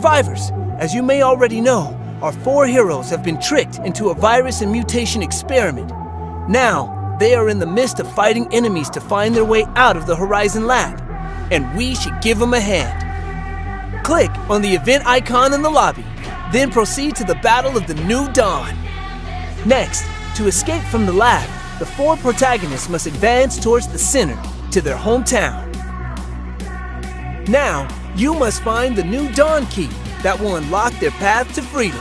survivors, as you may already know, our 4 heroes have been tricked into a virus and mutation experiment. Now, they are in the midst of fighting enemies to find their way out of the Horizon Lab, and we should give them a hand. Click on the event icon in the lobby, then proceed to the Battle of the New Dawn. Next, to escape from the lab, the 4 protagonists must advance towards the center, to their hometown. Now, you must find the New Dawn key that will unlock their path to freedom.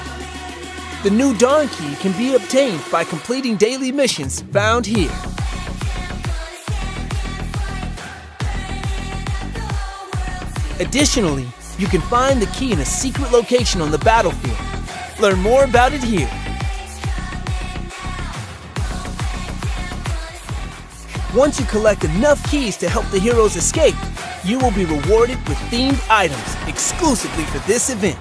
The New Dawn key can be obtained by completing daily missions found here. Additionally, you can find the key in a secret location on the battlefield. Learn more about it here. Once you collect enough keys to help the heroes escape, you will be rewarded with themed items exclusively for this event.